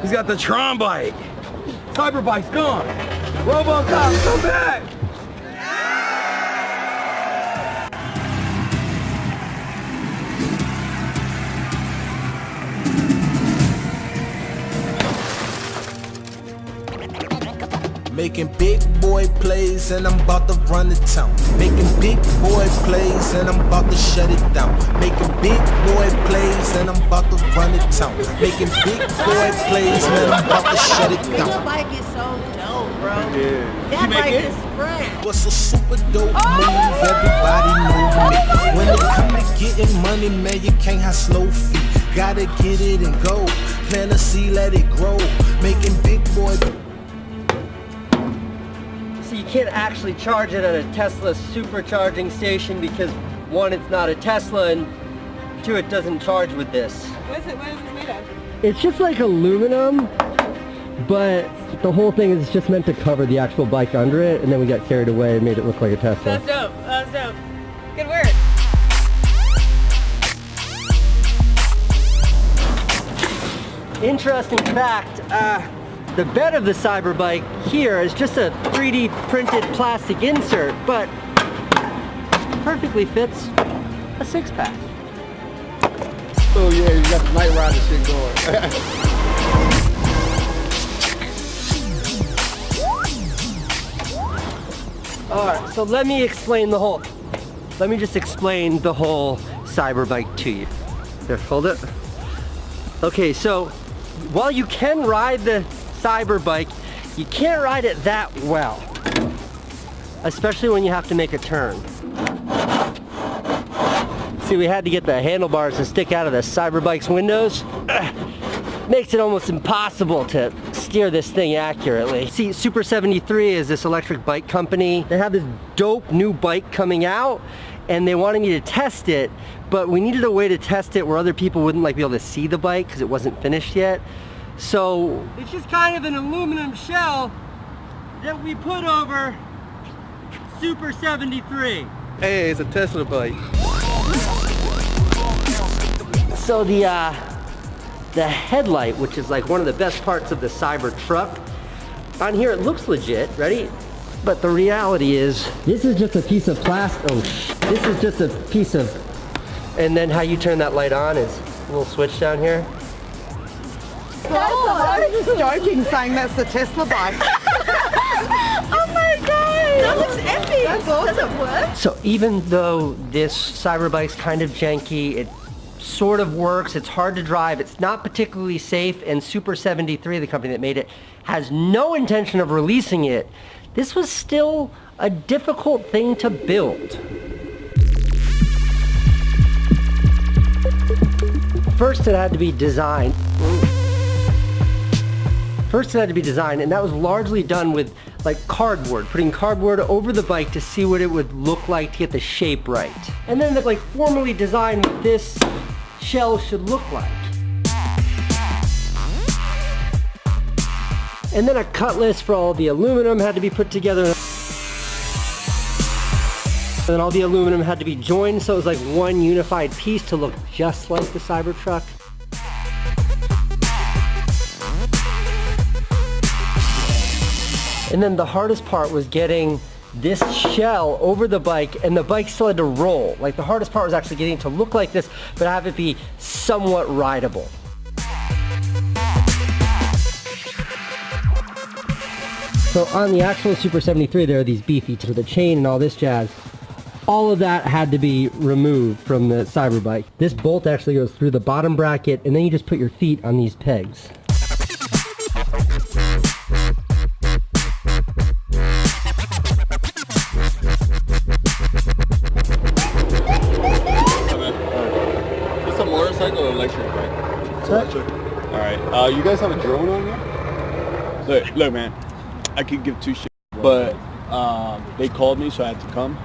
He's got the Tron bike. Cyber bike's gone. RoboCop, come back. Making big boy plays and I'm about to run the town. Making big boy plays and I'm about to shut it down. Making big boy plays and I'm about to run the town. Making big boy plays, man, I'm about to shut it down. That bike is so dope, bro. Yeah. That bike is fresh. What's a super dope move? Everybody know me. When it come to getting money, man, you can't have slow feet. Gotta get it and go. Plant a seed, let it grow. Making big boy. So you can't actually charge it at a Tesla supercharging station because one, it's not a Tesla, and two, it doesn't charge with this. What is it made of? It's just like aluminum, but the whole thing is just meant to cover the actual bike under it, and then we got carried away and made it look like a Tesla. That's dope. That's dope. Good work. Interesting fact, the bed of the Cyber bike here is just a 3D printed plastic insert, but perfectly fits a six-pack. Oh yeah, you got the Night Rider shit going. Alright, so let me just explain the whole Cyber bike to you. There, hold it. Okay, so while you can ride the Cyber bike, you can't ride it that well, especially when you have to make a turn. See, we had to get the handlebars to stick out of the Cyber bike's windows. Makes it almost impossible to steer this thing accurately. See, Super 73 is this electric bike company. They have this dope new bike coming out, and they wanted me to test it, but we needed a way to test it where other people wouldn't be able to see the bike because it wasn't finished yet. So it's just kind of an aluminum shell that we put over Super 73. Hey, it's a Tesla bike. So the headlight, which is like one of the best parts of the Cyber truck, on here it looks legit, ready? But the reality is, this is just a piece of plastic. Oh, this is just a piece of, and then how you turn that light on is a little switch down here. I was just joking saying that's the Tesla bike. Oh my god! That looks epic! That's awesome. Does it work? So even though this Cyber bike's kind of janky, it sort of works, it's hard to drive, it's not particularly safe, and Super 73, the company that made it, has no intention of releasing it, this was still a difficult thing to build. First it had to be designed. And that was largely done with like cardboard, putting cardboard over the bike to see what it would look like to get the shape right. And then like formally designed what this shell should look like. And then a cut list for all the aluminum had to be put together. And then all the aluminum had to be joined so it was like one unified piece to look just like the Cybertruck. And then the hardest part was getting this shell over the bike, and the bike still had to roll. Like the hardest part was actually getting it to look like this, but have it be somewhat rideable. So on the actual Super 73, there are these beefy to the chain and all this jazz. All of that had to be removed from the Cyber bike. This bolt actually goes through the bottom bracket, and then you just put your feet on these pegs. Motorcycle or electric bike? It's electric. Alright, you guys have a drone on there? Look man, I could give two shit, but they called me so I had to come.